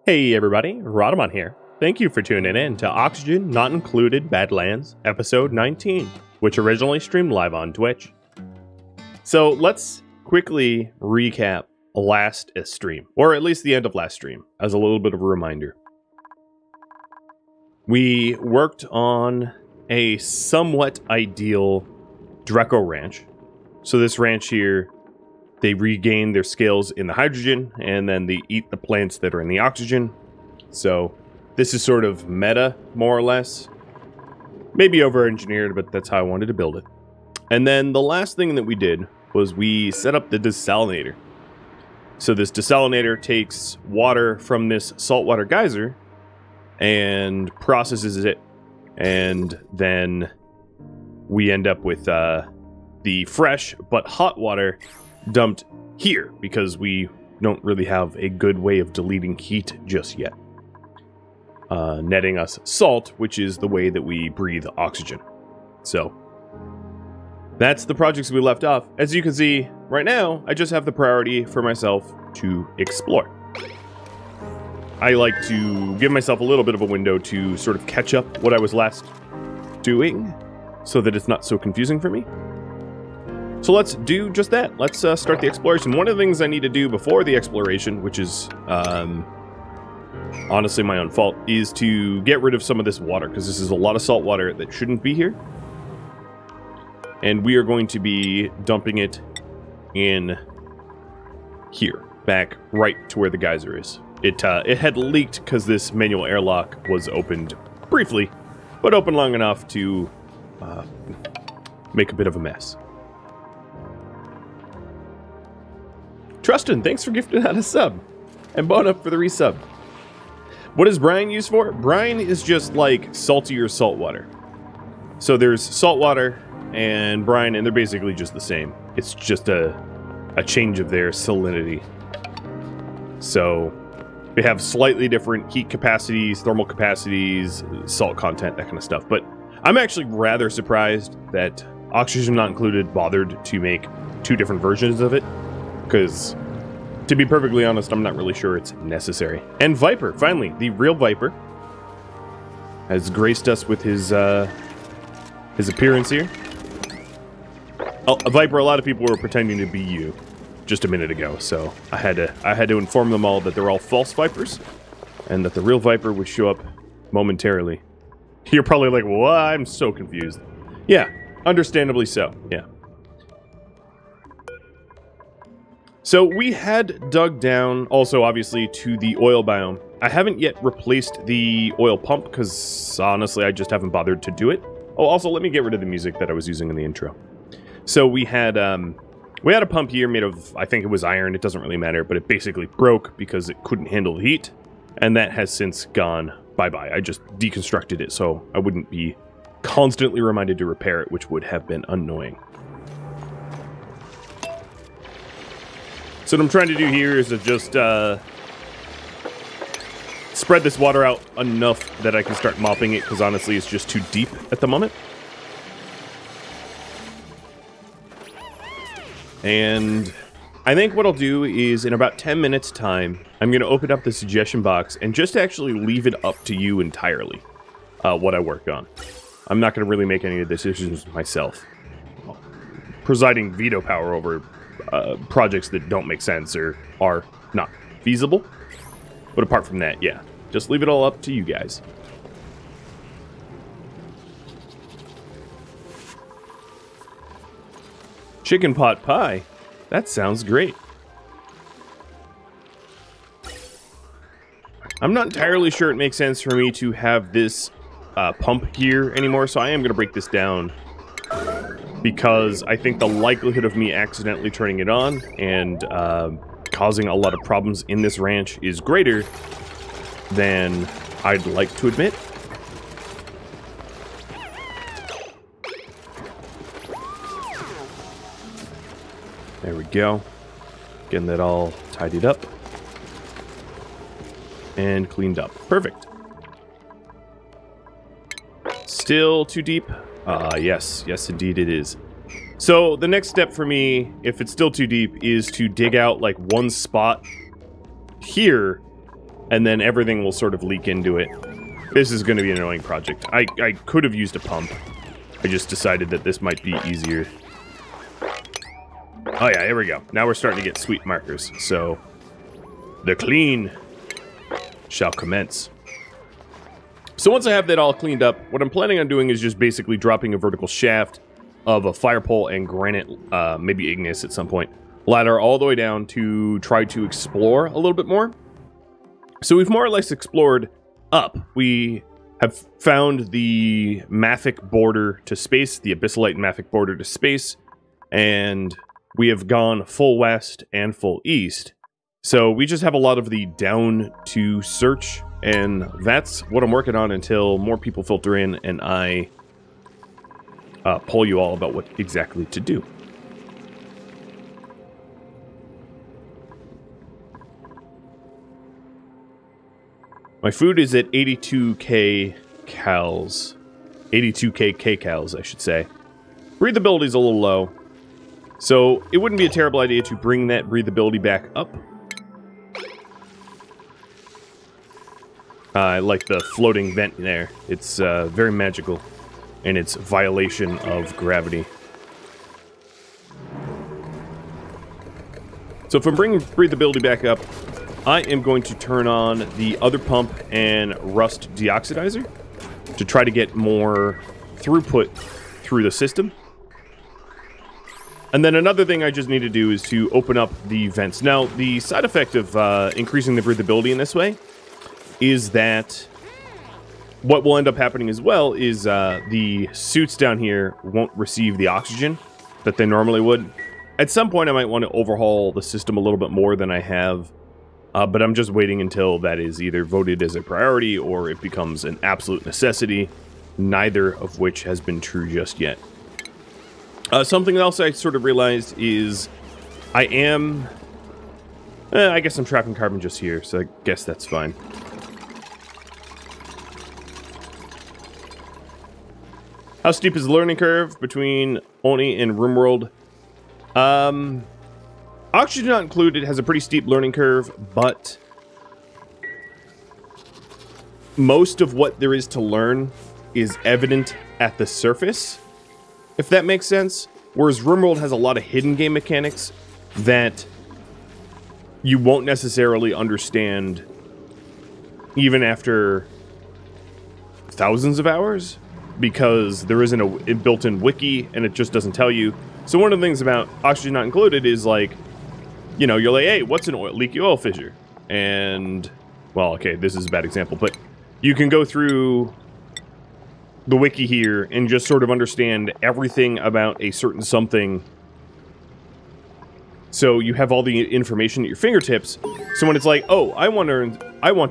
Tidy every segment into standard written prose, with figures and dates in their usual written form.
Hey everybody, Rhadamant here. Thank you for tuning in to Oxygen Not Included Badlands, episode 19, which originally streamed live on Twitch. So let's quickly recap last stream, or at least the end of last stream, as a little bit of a reminder. We worked on a somewhat ideal Dreco ranch. So this ranch here, they regain their scales in the hydrogen, and then they eat the plants that are in the oxygen. So this is sort of meta, more or less. Maybe over-engineered, but that's how I wanted to build it. And then the last thing that we did was we set up the Desalinator. So this Desalinator takes water from this saltwater geyser and processes it, and then we end up with the fresh but hot water dumped here, because we don't really have a good way of deleting heat just yet. Netting us salt, which is the way that we breathe oxygen. So that's the projects we left off. As you can see, right now, I just have the priority for myself to explore. I like to give myself a little bit of a window to sort of catch up what I was last doing, so that it's not so confusing for me. So let's do just that. Let's start the exploration. One of the things I need to do before the exploration, which is honestly my own fault, is to get rid of some of this water, because this is a lot of salt water that shouldn't be here. And we are going to be dumping it in here, back right to where the geyser is. It had leaked because this manual airlock was opened briefly, but opened long enough to make a bit of a mess. Trustin, thanks for gifting out a sub. And Bon up for the resub. What is brine used for? Brine is just like saltier salt water. So there's salt water and brine, and they're basically just the same. It's just a change of their salinity. So they have slightly different heat capacities, thermal capacities, salt content, that kind of stuff. But I'm actually rather surprised that Oxygen Not Included bothered to make two different versions of it. Because, to be perfectly honest, I'm not really sure it's necessary. And Viper, finally, the real Viper, has graced us with his appearance here. Oh, Viper, a lot of people were pretending to be you just a minute ago, so I had to inform them all that they're all false Vipers, and that the real Viper would show up momentarily. You're probably like, what? I'm so confused. Yeah, understandably so, yeah. So we had dug down, also obviously, to the oil biome. I haven't yet replaced the oil pump, because honestly I just haven't bothered to do it. Oh, also let me get rid of the music that I was using in the intro. So we had a pump here made of, I think it was iron, it doesn't really matter, but it basically broke because it couldn't handle the heat, and that has since gone bye-bye. I just deconstructed it so I wouldn't be constantly reminded to repair it, which would have been annoying. So what I'm trying to do here is to just spread this water out enough that I can start mopping it, because honestly it's just too deep at the moment. And I think what I'll do is, in about 10 minutes time, I'm going to open up the suggestion box and just actually leave it up to you entirely, what I work on. I'm not going to really make any of the decisions myself. Presiding veto power over projects that don't make sense or are not feasible. But apart from that, yeah, just leave it all up to you guys. Chicken pot pie? That sounds great. I'm not entirely sure it makes sense for me to have this pump here anymore, so I am going to break this down, because I think the likelihood of me accidentally turning it on and causing a lot of problems in this ranch is greater than I'd like to admit. There we go. Getting that all tidied up and cleaned up. Perfect. Still too deep? Yes, indeed it is. So the next step for me, if it's still too deep, is to dig out like one spot here and then everything will sort of leak into it. This is going to be an annoying project. I could have used a pump. I just decided that this might be easier. Oh yeah, here we go. Now we're starting to get sweet markers. So, the clean shall commence. So once I have that all cleaned up, what I'm planning on doing is just basically dropping a vertical shaft of a fire pole and granite, maybe igneous at some point, ladder all the way down to try to explore a little bit more. So we've more or less explored up. We have found the mafic border to space, the abyssalite mafic border to space, and we have gone full west and full east. So we just have a lot of the down to search, and that's what I'm working on until more people filter in and I poll you all about what exactly to do. My food is at 82k cals. 82k kcals, I should say. Breathability is a little low, so it wouldn't be a terrible idea to bring that breathability back up. I like the floating vent there. It's very magical in its violation of gravity. So if I'm bringing breathability back up, I am going to turn on the other pump and rust deoxidizer to try to get more throughput through the system. And then another thing I just need to do is to open up the vents. Now, the side effect of increasing the breathability in this way is that what will end up happening as well is the suits down here won't receive the oxygen that they normally would. At some point, I might want to overhaul the system a little bit more than I have, but I'm just waiting until that is either voted as a priority or it becomes an absolute necessity, neither of which has been true just yet. Something else I sort of realized is I am... I guess I'm trapping carbon just here, so I guess that's fine. How steep is the learning curve between Oni and RimWorld? Oxygen Not Included has a pretty steep learning curve, but most of what there is to learn is evident at the surface, if that makes sense. Whereas RimWorld has a lot of hidden game mechanics that you won't necessarily understand even after thousands of hours, because there isn't a built-in wiki and it just doesn't tell you. So one of the things about Oxygen Not Included is like, you know, you're like, hey, what's an leaky oil fissure? And, well, okay, this is a bad example, but you can go through the wiki here and just sort of understand everything about a certain something. So you have all the information at your fingertips. So when it's like, oh, I want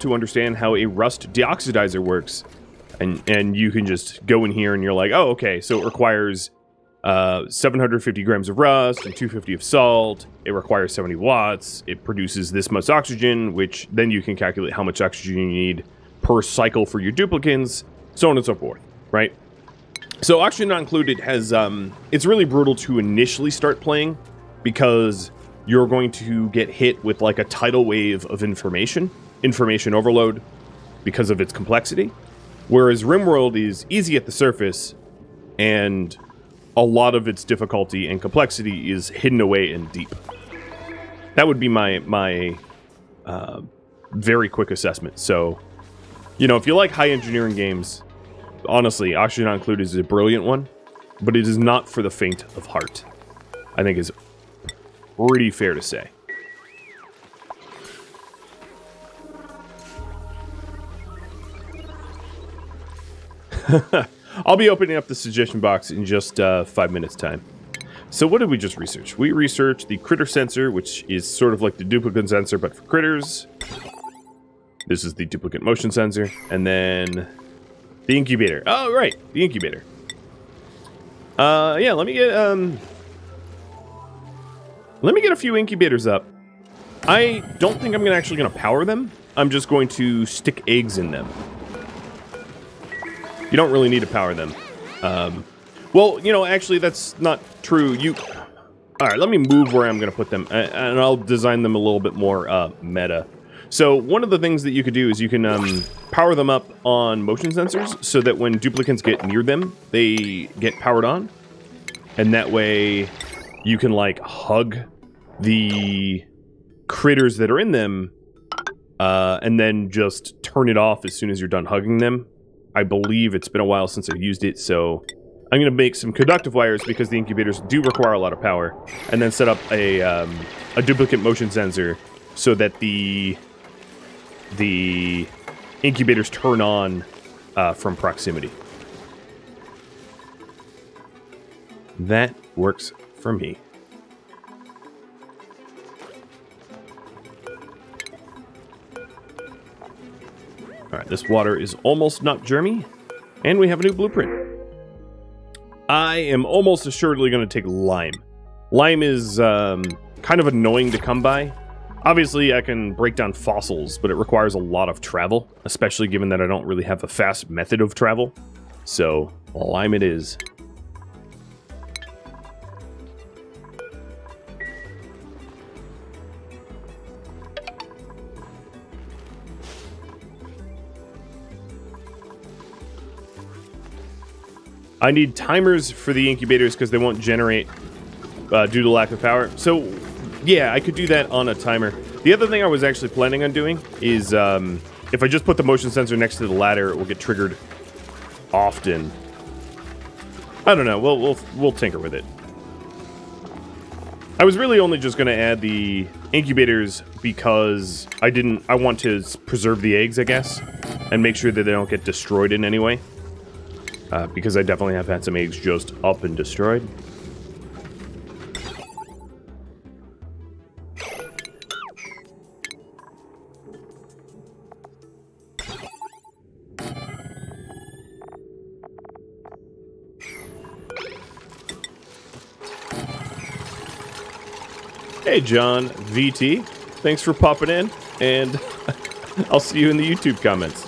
to understand how a rust deoxidizer works, and you can just go in here and you're like, oh, okay, so it requires 750 grams of rust and 250 of salt. It requires 70 watts. It produces this much oxygen, which then you can calculate how much oxygen you need per cycle for your duplicants, so on and so forth, right? So Oxygen Not Included has, it's really brutal to initially start playing because you're going to get hit with like a tidal wave of information overload because of its complexity. Whereas RimWorld is easy at the surface, and a lot of its difficulty and complexity is hidden away and deep. That would be my very quick assessment. So, you know, if you like high engineering games, honestly, Oxygen Not Included is a brilliant one, but it is not for the faint of heart, I think is pretty fair to say. I'll be opening up the suggestion box in just 5 minutes time. So what did we just research? We researched the critter sensor, which is sort of like the duplicate sensor, but for critters. This is the duplicate motion sensor. And then the incubator. Oh, right. The incubator. Yeah, let me get a few incubators up. I don't think I'm actually going to power them. I'm just going to stick eggs in them. You don't really need to power them. Well, you know, actually, that's not true. All right, let me move where I'm going to put them, and I'll design them a little bit more meta. So one of the things that you could do is you can power them up on motion sensors so that when duplicants get near them, they get powered on. And that way you can like hug the critters that are in them and then just turn it off as soon as you're done hugging them. I believe it's been a while since I've used it, so I'm going to make some conductive wires because the incubators do require a lot of power, and then set up a duplicate motion sensor so that the incubators turn on from proximity. That works for me. Alright, this water is almost not germy, and we have a new blueprint. I am almost assuredly going to take lime. Lime is kind of annoying to come by. Obviously, I can break down fossils, but it requires a lot of travel, especially given that I don't really have a fast method of travel. So, lime it is. I need timers for the incubators because they won't generate due to lack of power. So, yeah, I could do that on a timer. The other thing I was actually planning on doing is if I just put the motion sensor next to the ladder, it will get triggered often. I don't know. We'll tinker with it. I was really only just going to add the incubators because I want to preserve the eggs, I guess, and make sure that they don't get destroyed in any way. Because I definitely have had some eggs just up and destroyed. Hey John VT, thanks for popping in, and I'll see you in the YouTube comments.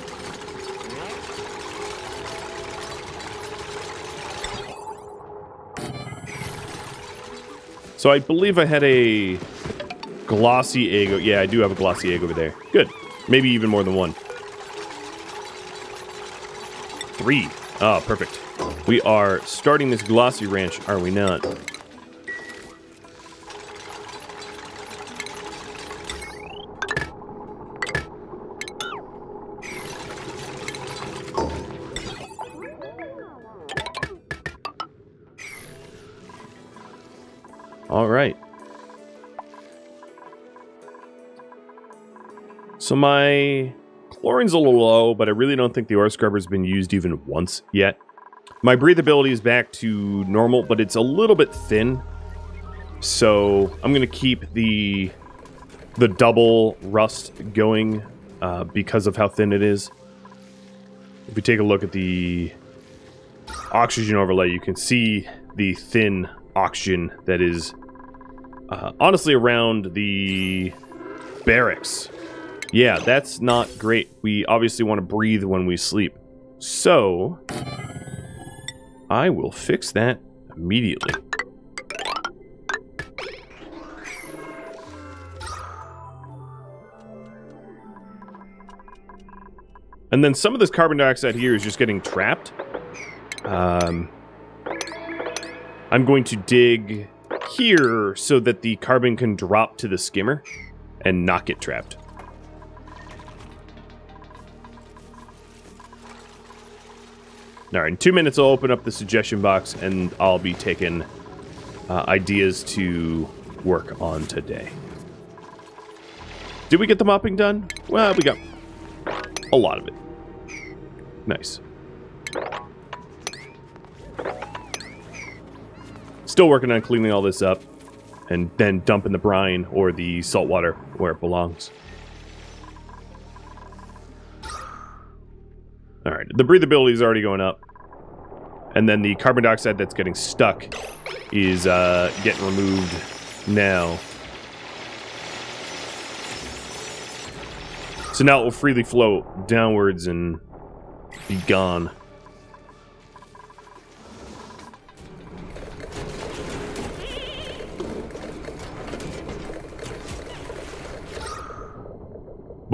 So I believe I had a glossy egg. Yeah, I do have a glossy egg over there. Good. Maybe even more than one. 3. Oh, perfect. We are starting this glossy ranch, are we not? All right. So my chlorine's a little low, but I really don't think the ore scrubber's been used even once yet. My breathability is back to normal, but it's a little bit thin. So I'm going to keep the double rust going because of how thin it is. If we take a look at the oxygen overlay, you can see the thin oxygen that is honestly around the barracks. Yeah, that's not great. We obviously want to breathe when we sleep. So I will fix that immediately. And then some of this carbon dioxide here is just getting trapped. I'm going to dig here so that the carbon can drop to the skimmer and not get trapped. Alright, in 2 minutes I'll open up the suggestion box and I'll be taking ideas to work on today. Did we get the mopping done? Well, we got a lot of it. Nice. Still working on cleaning all this up and then dumping the brine or the salt water where it belongs. Alright, the breathability is already going up. And then the carbon dioxide that's getting stuck is getting removed now. So now it will freely flow downwards and be gone.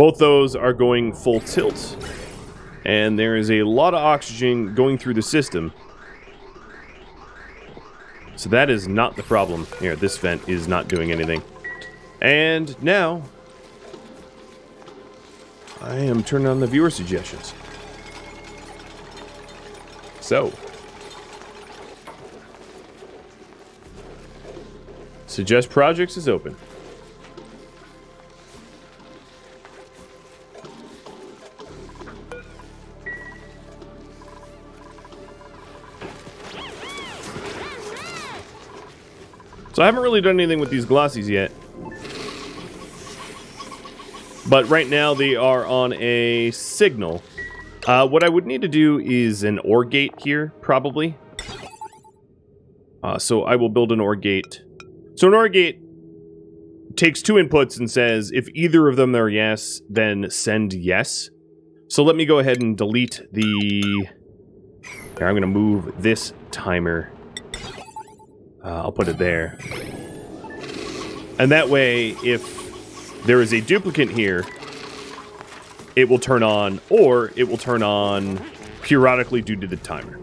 Both those are going full tilt, and there is a lot of oxygen going through the system. So that is not the problem. Here, this vent is not doing anything. And now, I am turning on the viewer suggestions. So, suggest projects is open. So I haven't really done anything with these glossies yet. But right now they are on a signal. What I would need to do is an OR gate here, probably. So I will build an OR gate. So an OR gate takes two inputs and says, if either of them are yes, then send yes. So let me go ahead and delete the... Here, I'm going to move this timer. I'll put it there. And that way, if there is a duplicate here, it will turn on, or it will turn on periodically due to the timer.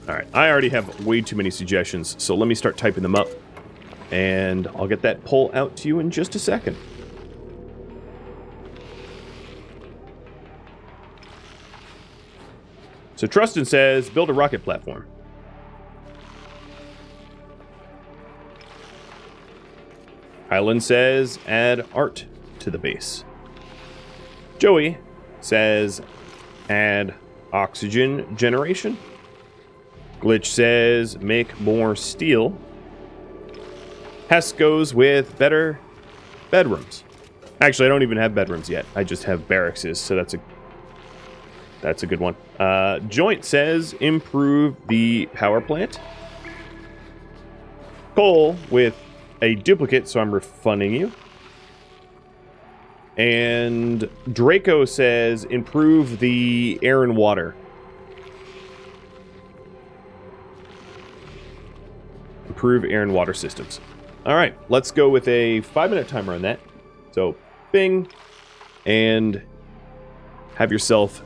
Alright, I already have way too many suggestions, so let me start typing them up. And I'll get that poll out to you in just a second. So Trustin says, build a rocket platform. Highland says, add art to the base. Joey says, add oxygen generation. Glitch says, make more steel. Hess goes with better bedrooms. Actually, I don't even have bedrooms yet. I just have barracks, so that's a good one. Joint says, improve the power plant. Cole with a duplicate, so I'm refunding you. And Draco says, improve the air and water. Improve air and water systems. All right, let's go with a 5-minute timer on that. So, bing, and have yourself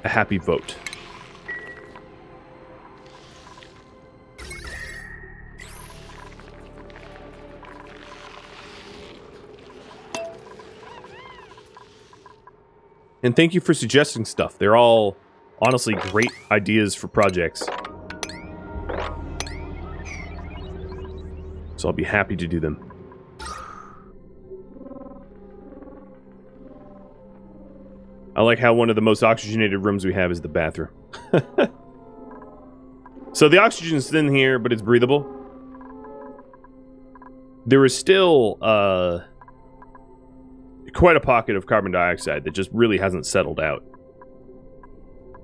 a happy vote. And thank you for suggesting stuff. They're all, honestly, great ideas for projects. So I'll be happy to do them. I like how one of the most oxygenated rooms we have is the bathroom. So the oxygen's thin here, but it's breathable. There is still quite a pocket of carbon dioxide that just really hasn't settled out.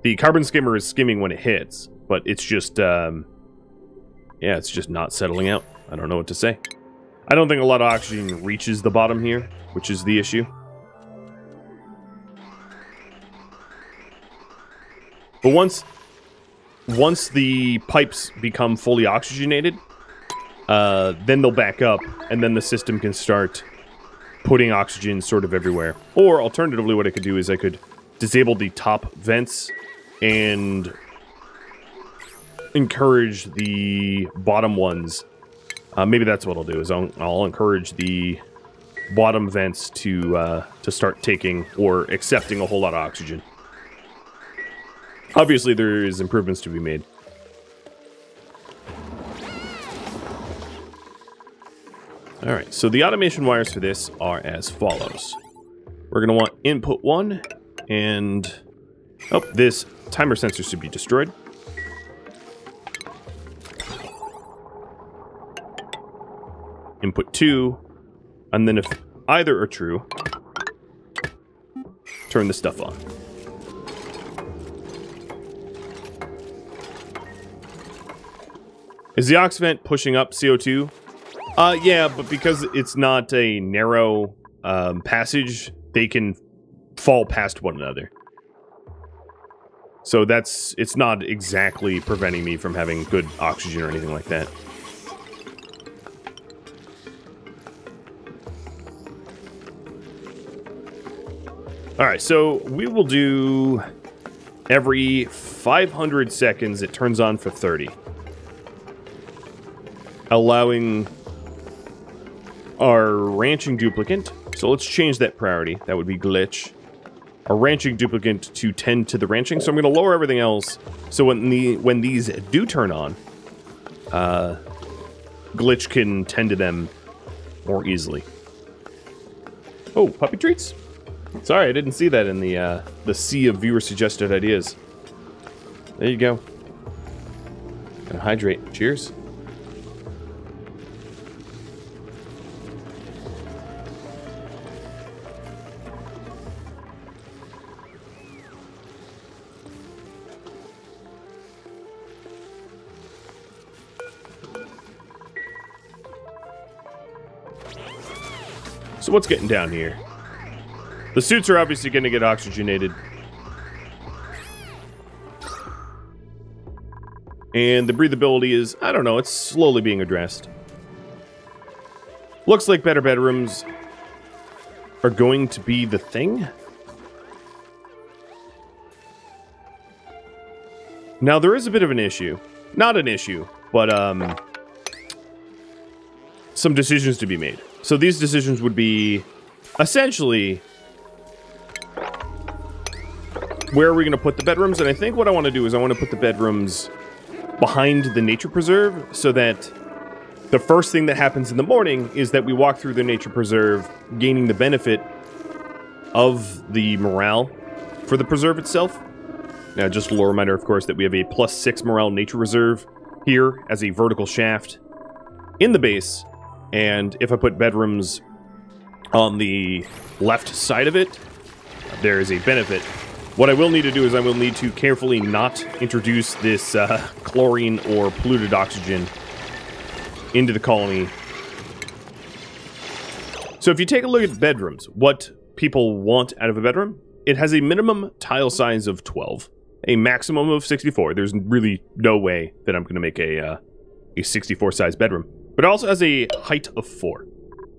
The carbon skimmer is skimming when it hits, but it's just, yeah, it's just not settling out. I don't know what to say. I don't think a lot of oxygen reaches the bottom here, which is the issue. But once the pipes become fully oxygenated, then they'll back up, and then the system can start putting oxygen sort of everywhere. Or alternatively, what I could do is I could disable the top vents and encourage the bottom ones. Maybe that's what I'll do, is I'll encourage the bottom vents to start taking or accepting a whole lot of oxygen. Obviously, there is improvements to be made. Alright, so the automation wires for this are as follows. We're going to want input 1, and... oh, this timer sensor should be destroyed. Input 2, and then if either are true, turn the stuff on. Is the ox vent pushing up CO2? Yeah, but because it's not a narrow passage, they can fall past one another. So it's not exactly preventing me from having good oxygen or anything like that. Alright, so we will do every 500 seconds it turns on for 30. Allowing our ranching duplicant, so let's change that priority, that would be glitch. Our ranching duplicant to tend to the ranching, so I'm going to lower everything else, so when these do turn on, glitch can tend to them more easily. Oh, puppy treats? Sorry, I didn't see that in the sea of viewer-suggested ideas. There you go. Gonna hydrate. Cheers. So what's getting down here? The suits are obviously going to get oxygenated. And the breathability is, I don't know, it's slowly being addressed. Looks like better bedrooms are going to be the thing. Now, there is a bit of an issue. Not an issue, but some decisions to be made. So these decisions would be, essentially, where are we going to put the bedrooms? And I think what I want to do is I want to put the bedrooms behind the nature preserve so that the first thing that happens in the morning is that we walk through the nature preserve, gaining the benefit of the morale for the preserve itself. Now, just a little reminder, of course, that we have a +6 morale nature reserve here as a vertical shaft in the base. And if I put bedrooms on the left side of it, there is a benefit. What I will need to do is I will need to carefully not introduce this chlorine or polluted oxygen into the colony. So if you take a look at bedrooms, what people want out of a bedroom, it has a minimum tile size of 12, a maximum of 64. There's really no way that I'm going to make a 64 size bedroom. But it also has a height of 4.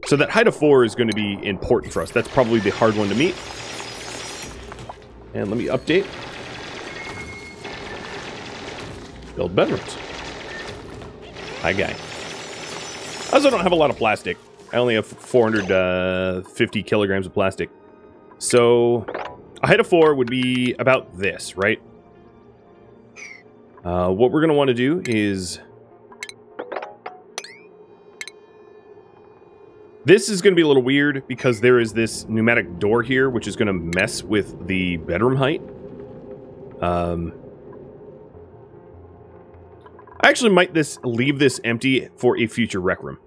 So that height of 4 is going to be important for us. That's probably the hard one to meet. And let me update. Build bedrooms. Hi, guy. I also don't have a lot of plastic. I only have 450 kilograms of plastic. So a height of 4 would be about this, right? What we're going to want to do is... This is going to be a little weird because there is this pneumatic door here, which is going to mess with the bedroom height. I actually might leave this empty for a future rec room.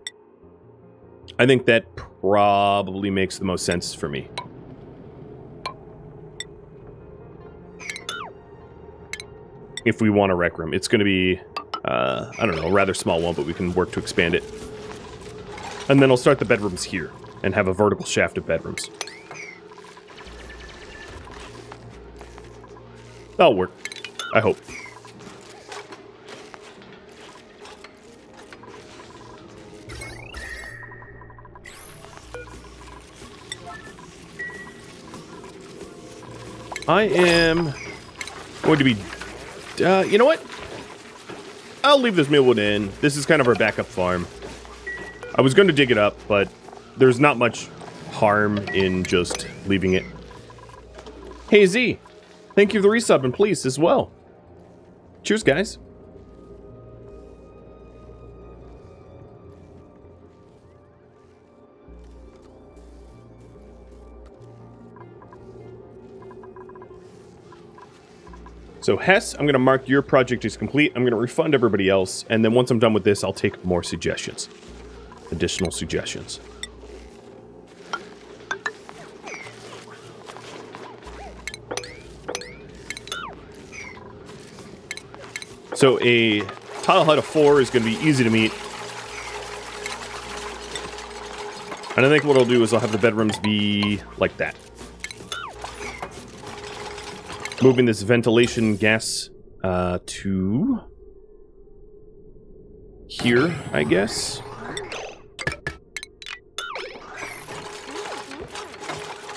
I think that probably makes the most sense for me. If we want a rec room, it's going to be, I don't know, a rather small one, but we can work to expand it. And then I'll start the bedrooms here and have a vertical shaft of bedrooms. That'll work. I hope. I am going to be... you know what? I'll leave this millwood in. This is kind of our backup farm. I was going to dig it up, but there's not much harm in just leaving it. Hey, Z. Thank you for the resub, and please, as well. Cheers, guys. So, Hess, I'm going to mark your project as complete. I'm going to refund everybody else, and then once I'm done with this, I'll take more suggestions. Additional suggestions. So a tile height of 4 is going to be easy to meet. And I think what I'll do is I'll have the bedrooms be like that. moving this ventilation gas to here, I guess.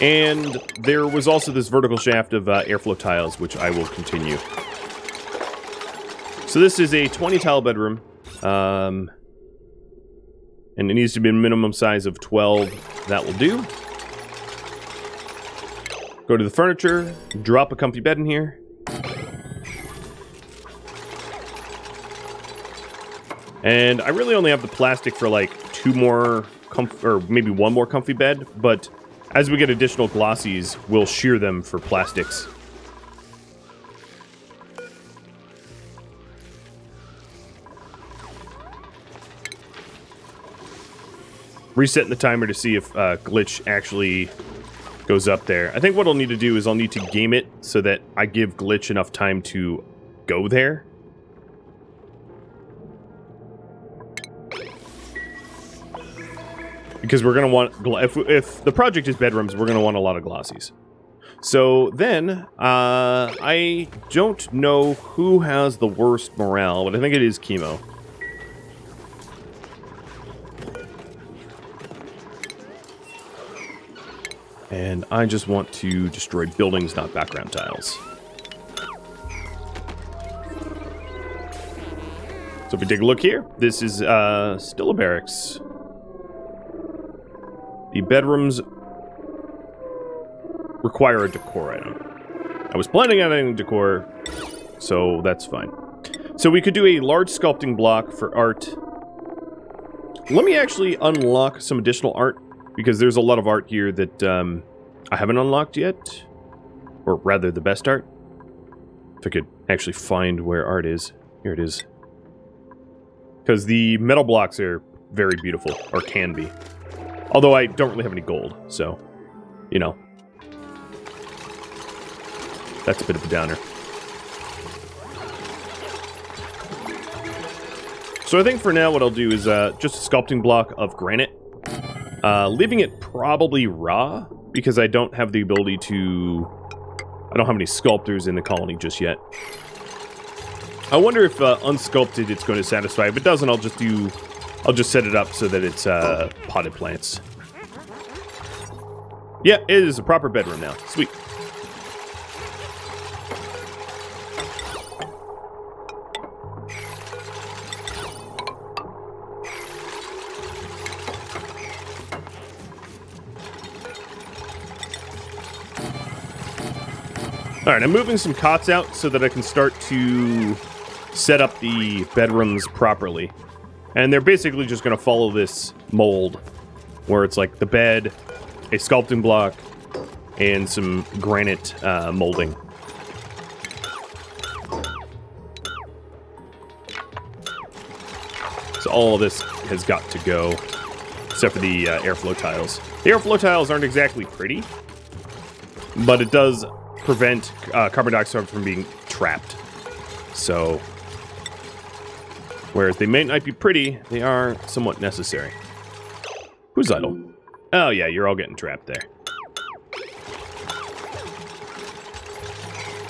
And there was also this vertical shaft of airflow tiles, which I will continue. So this is a 20 tile bedroom. And it needs to be a minimum size of 12. That will do. Go to the furniture, drop a comfy bed in here. And I really only have the plastic for like 2 more, or maybe 1 more comfy bed, but as we get additional glossies, we'll shear them for plastics. Resetting the timer to see if glitch actually goes up there. I think what I'll need to do is I'll need to game it so that I give glitch enough time to go there. Because we're going to want, if the project is bedrooms, we're going to want a lot of glossies. So then, I don't know who has the worst morale, but I think it is Chemo. And I just want to destroy buildings, not background tiles. So if we take a look here, this is still a barracks. The bedrooms require a decor item. I was planning on adding decor, so that's fine. So we could do a large sculpting block for art. Let me actually unlock some additional art, because there's a lot of art here that I haven't unlocked yet. Or rather, the best art. If I could actually find where art is. Here it is. Because the metal blocks are very beautiful, or can be. Although I don't really have any gold, so, you know. That's a bit of a downer. So I think for now what I'll do is just a sculpting block of granite. Leaving it probably raw, because I don't have the ability to... I don't have any sculptors in the colony just yet. I wonder if unsculpted it's going to satisfy. If it doesn't, I'll just set it up so that it's potted plants. Yeah, it is a proper bedroom now. Sweet. Alright, I'm moving some cots out so that I can start to set up the bedrooms properly. And they're basically just going to follow this mold, where it's like the bed, a sculpting block, and some granite molding. So all of this has got to go, except for the airflow tiles. The airflow tiles aren't exactly pretty, but it does prevent carbon dioxide from being trapped. So... whereas they may not be pretty, they are somewhat necessary. Who's idle? Oh yeah, you're all getting trapped there.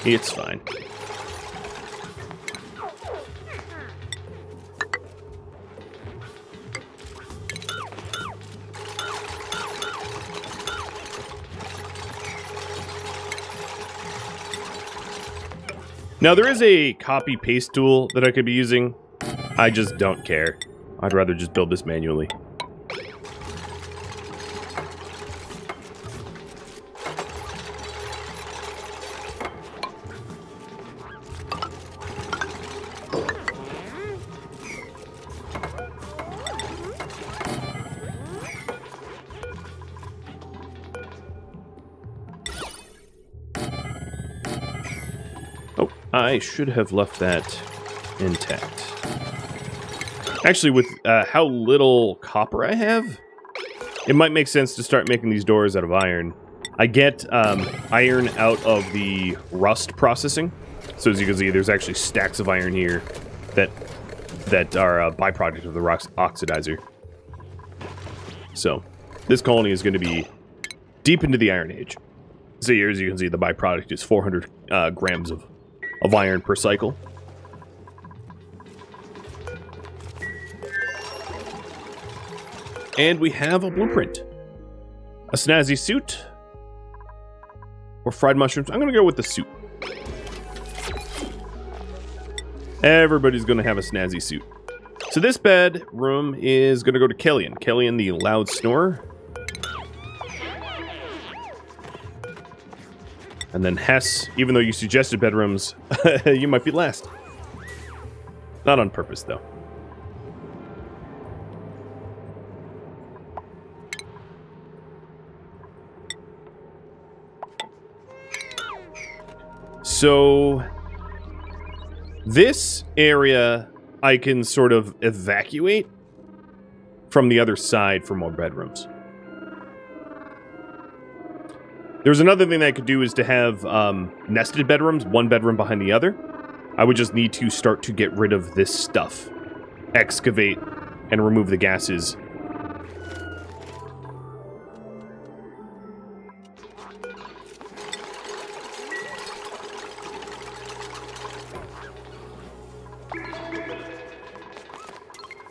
It's fine. Now there is a copy-paste tool that I could be using. I just don't care. I'd rather just build this manually. Oh, I should have left that intact. Actually, with how little copper I have, it might make sense to start making these doors out of iron. I get iron out of the rust processing. So as you can see, there's actually stacks of iron here that are a byproduct of the oxidizer. So this colony is going to be deep into the Iron Age. So here, as you can see, the byproduct is 400 grams of iron per cycle. And we have a blueprint. A snazzy suit. Or fried mushrooms. I'm going to go with the suit. Everybody's going to have a snazzy suit. So this bedroom is going to go to Kelvin. Kelvin, the loud snorer. And then Hess, even though you suggested bedrooms, you might be last. Not on purpose, though. So, this area I can sort of evacuate from the other side for more bedrooms. There's another thing that I could do is to have nested bedrooms, one bedroom behind the other. I would just need to start to get rid of this stuff. Excavate and remove the gases.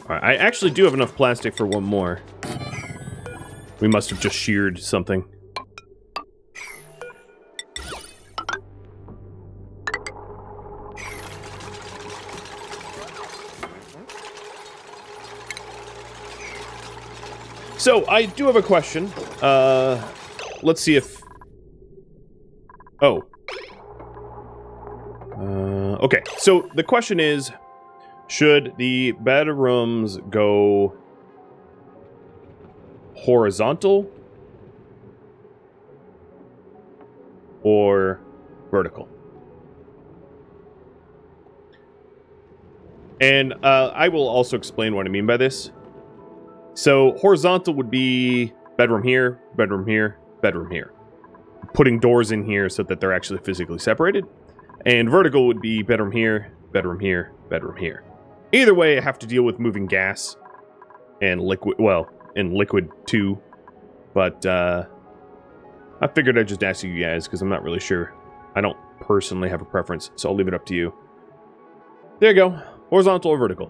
Alright, I actually do have enough plastic for one more. We must have just sheared something. So, I do have a question. Let's see if... Oh. Okay, so the question is, should the bedrooms go horizontal or vertical? And I will also explain what I mean by this. So, horizontal would be bedroom here, bedroom here, bedroom here. Putting doors in here so that they're actually physically separated. And vertical would be bedroom here, bedroom here, bedroom here. Either way, I have to deal with moving gas and liquid, well, and liquid too. But, I figured I'd just ask you guys because I'm not really sure. I don't personally have a preference, so I'll leave it up to you. There you go. Horizontal or vertical.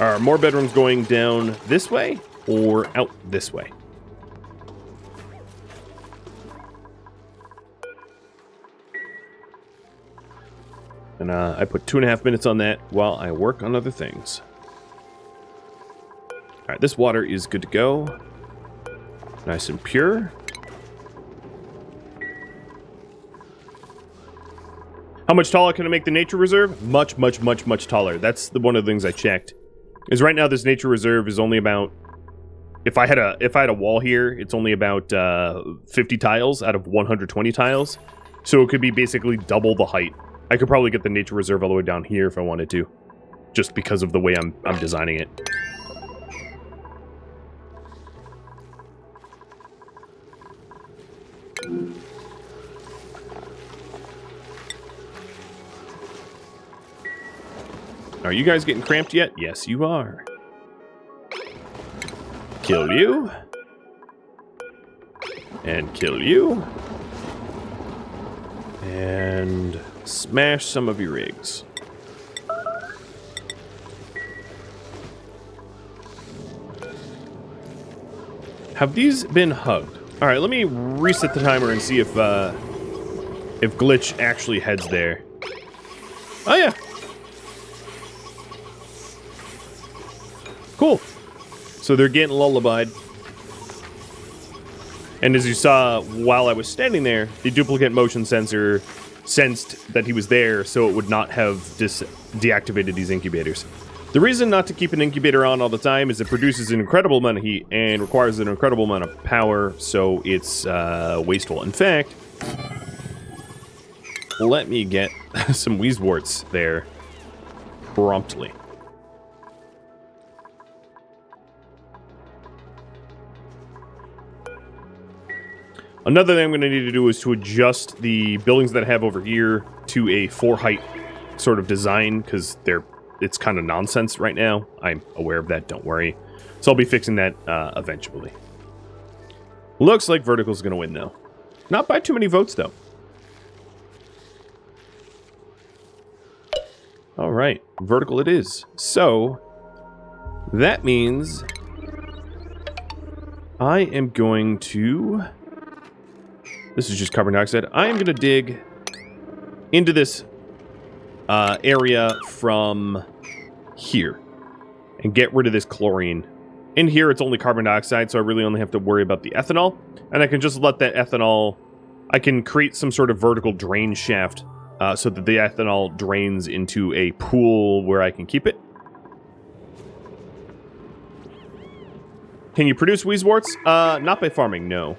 Are more bedrooms going down this way or out this way? And I put 2.5 minutes on that while I work on other things. Alright, this water is good to go. Nice and pure. How much taller can I make the nature reserve? Much, much, much, much taller. That's one of the things I checked. Is right now this nature reserve is only about, if I had a wall here, it's only about 50 tiles out of 120 tiles. So it could be basically double the height. I could probably get the nature reserve all the way down here if I wanted to, just because of the way I'm designing it. Are you guys getting cramped yet? Yes, you are. Kill you. And kill you. And smash some of your rigs. Have these been hugged? Alright, let me reset the timer and see if Glitch actually heads there. Oh yeah. Cool. So they're getting lullabied. And as you saw while I was standing there, the duplicate motion sensor sensed that he was there, so it would not have deactivated these incubators. The reason not to keep an incubator on all the time is it produces an incredible amount of heat and requires an incredible amount of power, so it's wasteful. In fact, let me get some Wheezeworts there promptly. Another thing I'm going to need to do is to adjust the buildings that I have over here to a 4-height sort of design, because it's kind of nonsense right now. I'm aware of that, don't worry. So I'll be fixing that eventually. Looks like vertical's going to win, though. Not by too many votes, though. All right, vertical it is. So, that means I am going to... This is just carbon dioxide. I am going to dig into this area from here and get rid of this chlorine. In here, it's only carbon dioxide, so I really only have to worry about the ethanol. And I can just let that ethanol... I can create some sort of vertical drain shaft so that the ethanol drains into a pool where I can keep it. Can you produce Weezeworts? Not by farming, no.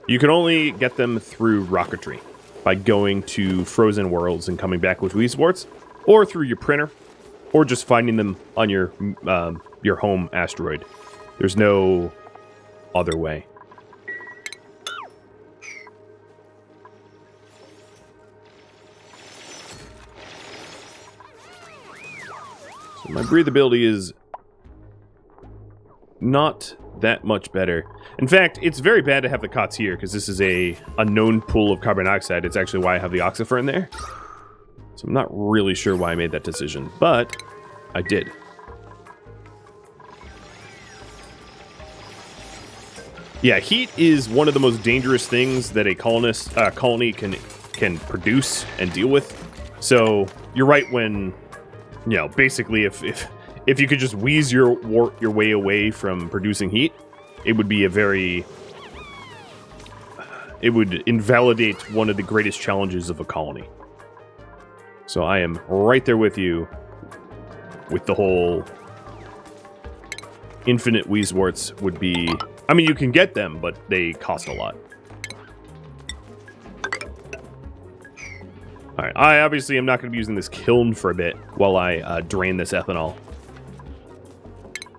You can only get them through rocketry, by going to frozen worlds and coming back with Weezeworts, or through your printer, or just finding them on your home asteroid. There's no other way. So my breathability is not that much better. In fact, it's very bad to have the COTS here, because this is a unknown pool of carbon dioxide. It's actually why I have the oxifer in there. So I'm not really sure why I made that decision, but I did. Yeah, heat is one of the most dangerous things that a colony can produce and deal with. So you're right when, you know, basically if you could just wheeze your way away from producing heat, it would be a very... It would invalidate one of the greatest challenges of a colony. So I am right there with you with the whole infinite Weezeworts would be... I mean, you can get them, but they cost a lot. Alright, I obviously am not going to be using this kiln for a bit while I drain this ethanol.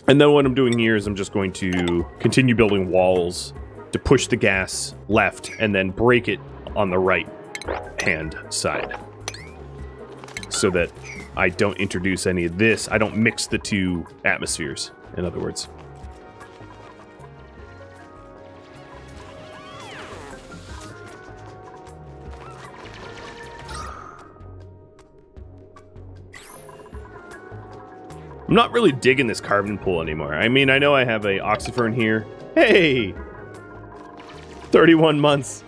And then what I'm doing here is I'm just going to continue building walls to push the gas left and then break it on the right hand side. So that I don't introduce any of this. I don't mix the two atmospheres, in other words. I'm not really digging this carbon pool anymore. I mean, I know I have a oxifer in here. Hey! 31 months.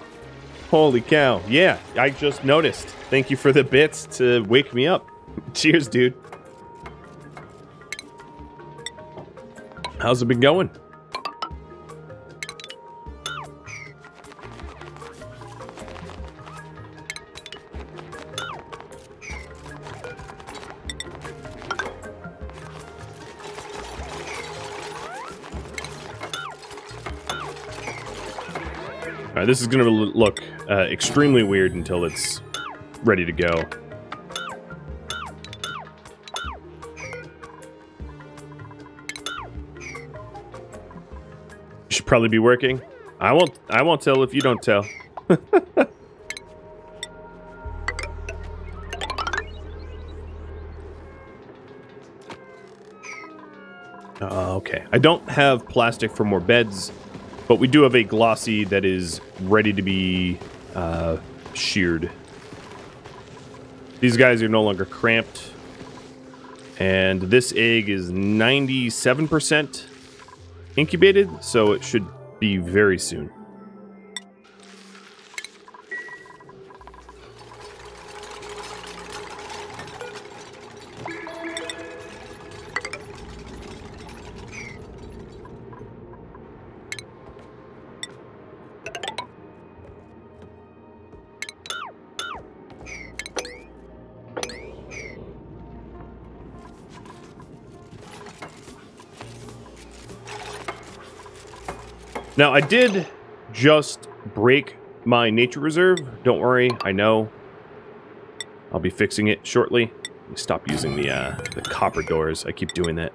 Holy cow. Yeah, I just noticed. Thank you for the bits to wake me up. Cheers, dude. How's it been going? Alright, this is going to look extremely weird until it's ready to go. Should probably be working. I won't tell if you don't tell. Okay. I don't have plastic for more beds. But we do have a glossy that is ready to be sheared. These guys are no longer cramped. And this egg is 97% incubated, so it should be very soon. Now, I did just break my nature reserve. Don't worry, I know. I'll be fixing it shortly. Let me stop using the copper doors. I keep doing that.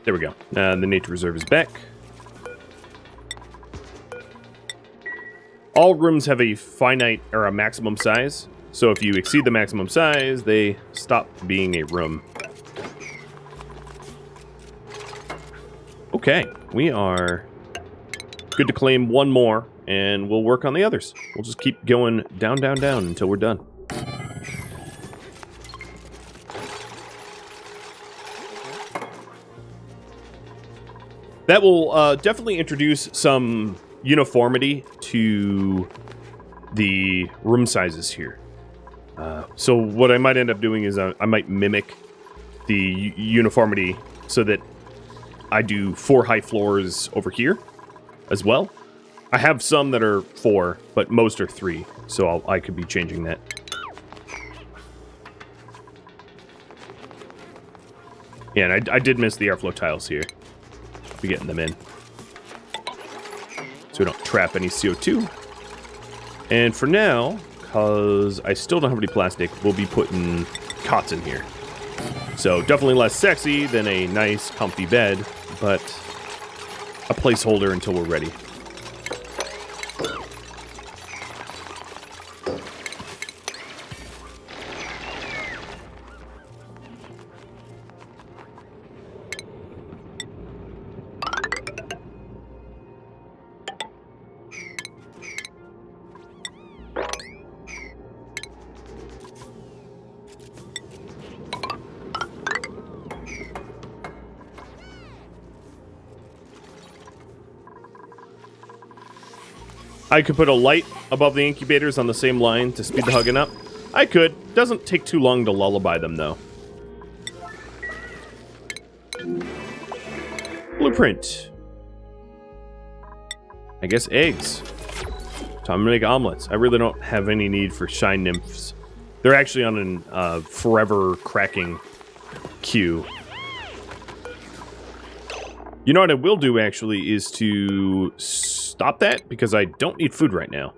There we go. The nature reserve is back. All rooms have a finite or a maximum size, So if you exceed the maximum size, they stop being a room. Okay, we are good to claim one more, and we'll work on the others. We'll just keep going down, down, down until we're done. That will definitely introduce some uniformity to the room sizes here. So what I might end up doing is I might mimic the uniformity so that I do 4 high floors over here as well. I have some that are 4, but most are 3, so I could be changing that. Yeah, and I did miss the airflow tiles here. I'll be getting them in, so we don't trap any CO2. And for now, because I still don't have any plastic, we'll be putting cots in here. So definitely less sexy than a nice, comfy bed, but a placeholder until we're ready. I could put a light above the incubators on the same line to speed the hugging up. I could. Doesn't take too long to lullaby them, though. Blueprint. I guess eggs. Time to make omelets. I really don't have any need for shine nymphs. They're actually on an forever cracking queue. You know what I will do, actually, is to stop that, because I don't need food right now.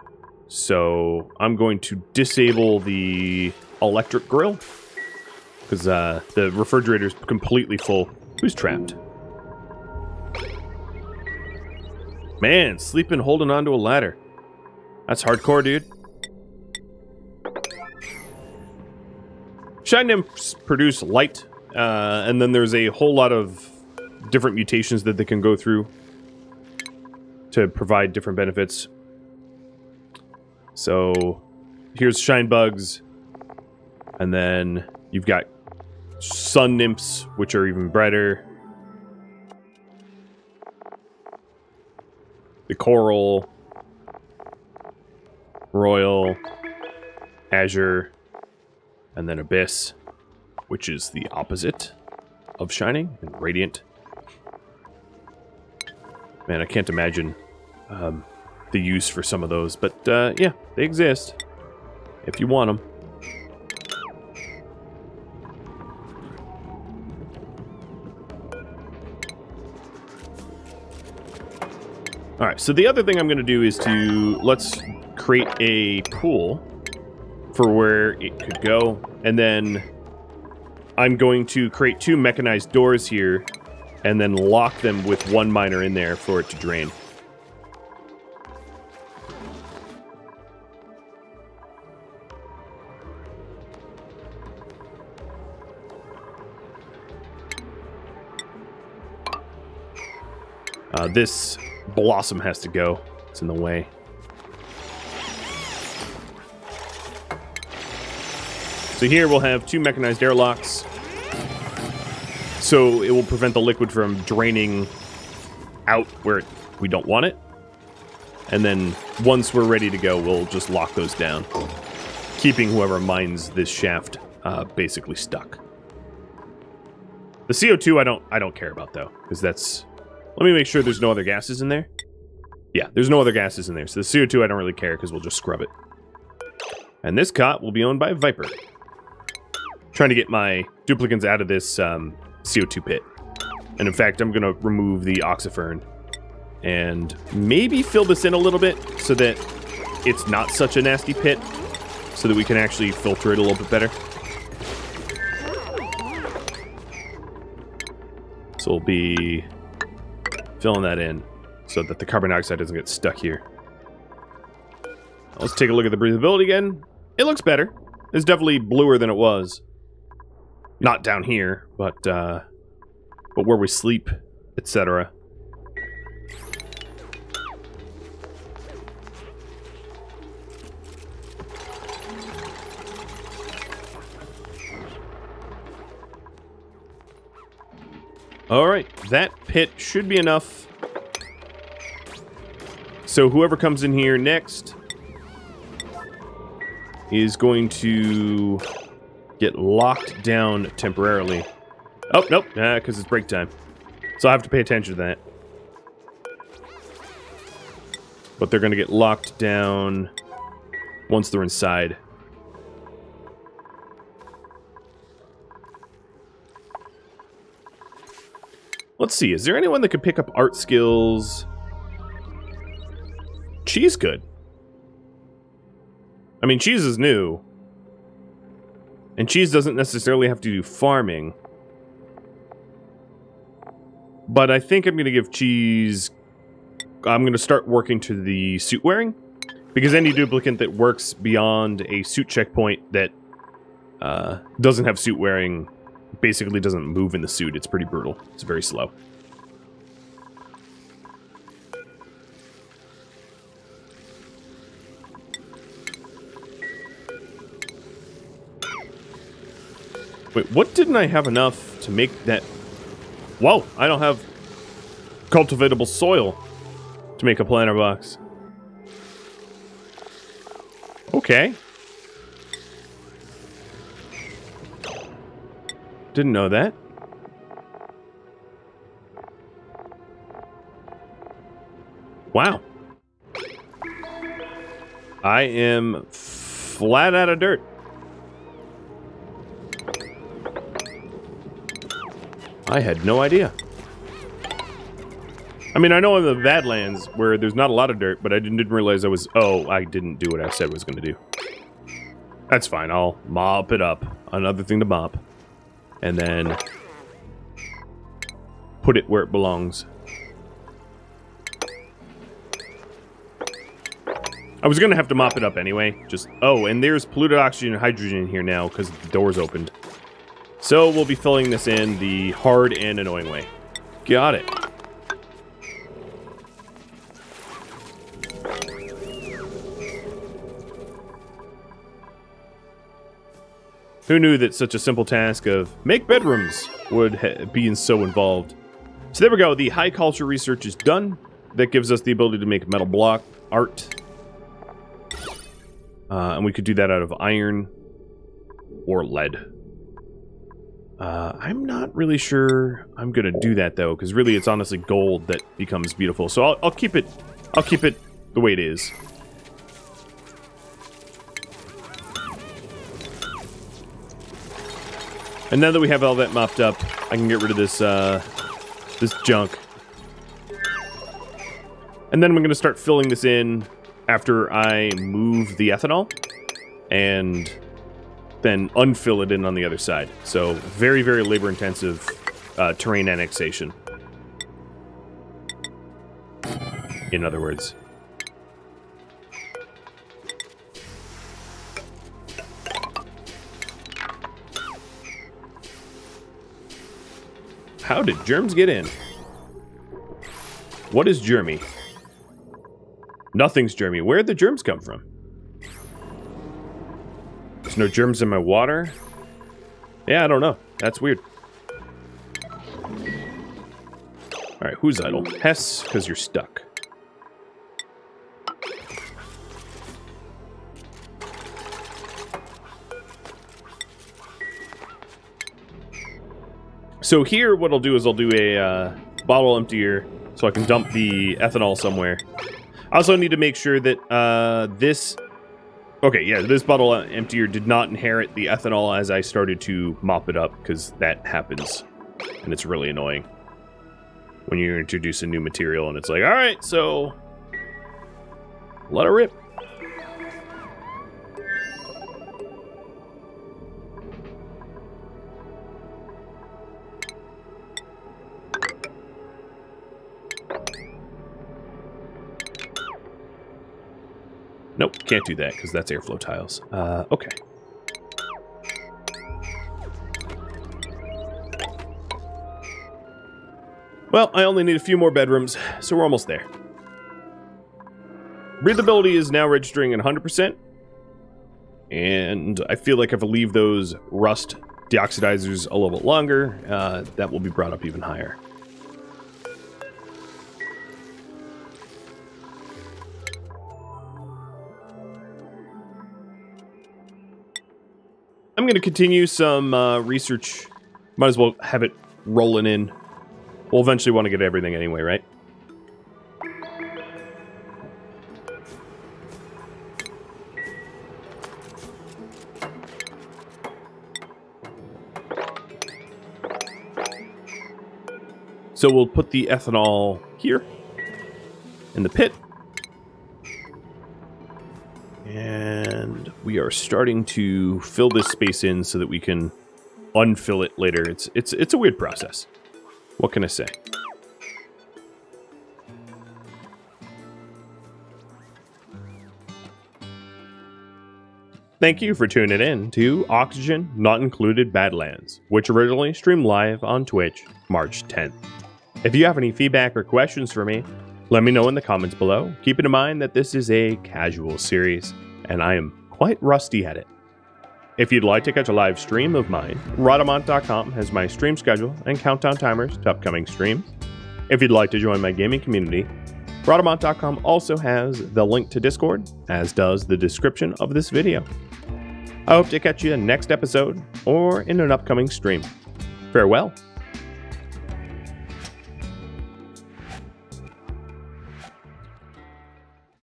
So I'm going to disable the electric grill, because the refrigerator's completely full. Who's trapped? Man, sleeping holding onto a ladder. That's hardcore, dude. Shine nymphs produce light, and then there's a whole lot of different mutations that they can go through to provide different benefits. So here's shine bugs, and then you've got sun nymphs, which are even brighter. The coral, royal, azure, and then abyss, which is the opposite of shining, and radiant. Man, I can't imagine the use for some of those, but yeah, they exist if you want them. Alright, so the other thing I'm going to do is let's create a pool for where it could go, and then I'm going to create 2 mechanized doors here and then lock them with 1 miner in there for it to drain. This blossom has to go. It's in the way. So here we'll have 2 mechanized airlocks. So it will prevent the liquid from draining out where we don't want it. And then once we're ready to go, we'll just lock those down, keeping whoever mines this shaft basically stuck. The CO2 I don't care about, though, because that's... Let me make sure there's no other gases in there. Yeah, there's no other gases in there. So the CO2 I don't really care, because we'll just scrub it. And this cot will be owned by Viper. Trying to get my duplicants out of this CO2 pit. And in fact, I'm going to remove the oxyfern and maybe fill this in a little bit so that it's not such a nasty pit, so that we can actually filter it a little bit better. So we'll be filling that in so that the carbon dioxide doesn't get stuck here. Let's take a look at the breathability again. It looks better. It's definitely bluer than it was. Not down here, but where we sleep, etc. Alright, that pit should be enough. So whoever comes in here next is going to get locked down temporarily. Oh, nope, because it's break time. So I have to pay attention to that. But they're going to get locked down once they're inside. Let's see, is there anyone that could pick up art skills? Cheese could. I mean, Cheese is new. And Cheese doesn't necessarily have to do farming. But I think I'm going to give Cheese... I'm going to start working to the suit wearing. Because any duplicant that works beyond a suit checkpoint that doesn't have suit wearing basically doesn't move in the suit. It's pretty brutal. It's very slow. Wait, what didn't I have enough to make that... Whoa, I don't have cultivatable soil to make a planter box. Okay. Didn't know that. Wow. I am flat out of dirt. I had no idea. I mean, I know in the Badlands where there's not a lot of dirt, but I didn't realize I was... Oh, I didn't do what I said I was going to do. That's fine. I'll mop it up. Another thing to mop. And then put it where it belongs. I was going to have to mop it up anyway. Just... Oh, and there's polluted oxygen and hydrogen in here now because the door's opened. So we'll be filling this in the hard and annoying way. Got it. Who knew that such a simple task of make bedrooms would be so involved? So there we go. The high culture research is done. That gives us the ability to make metal block art. And we could do that out of iron or lead. I'm not really sure I'm gonna do that though, because really it's honestly gold that becomes beautiful. So I'll keep it. I'll keep it the way it is. And now that we have all that mopped up, I can get rid of this this junk. And then I'm gonna start filling this in after I move the ethanol, and then unfill it in on the other side. So very, very labor-intensive terrain annexation. In other words. How did germs get in? What is germy? Nothing's germy. Where'd the germs come from? There's no germs in my water? Yeah, I don't know. That's weird. Alright, who's idle? Hess, because you're stuck. So here, what I'll do is I'll do a bottle emptier so I can dump the ethanol somewhere. I also need to make sure that this... Okay, yeah, this bottle emptier did not inherit the ethanol as I started to mop it up, because that happens. And it's really annoying. When you introduce a new material and it's like, alright, so... let it rip. Nope, can't do that because that's airflow tiles. Okay. Well, I only need a few more bedrooms, so we're almost there. Breathability is now registering at 100%. And I feel like if I leave those rust deoxidizers a little bit longer, that will be brought up even higher. I'm going to continue some research. Might as well have it rolling in. We'll eventually want to get everything anyway, right? So we'll put the ethanol here in the pit. And we are starting to fill this space in so that we can unfill it later. It's a weird process. What can I say? Thank you for tuning in to Oxygen Not Included Badlands, which originally streamed live on Twitch March 10th. If you have any feedback or questions for me, let me know in the comments below. Keep in mind that this is a casual series, and I am quite rusty at it. If you'd like to catch a live stream of mine, Rhadamant.com has my stream schedule and countdown timers to upcoming streams. If you'd like to join my gaming community, Rhadamant.com also has the link to Discord, as does the description of this video. I hope to catch you in the next episode or in an upcoming stream. Farewell.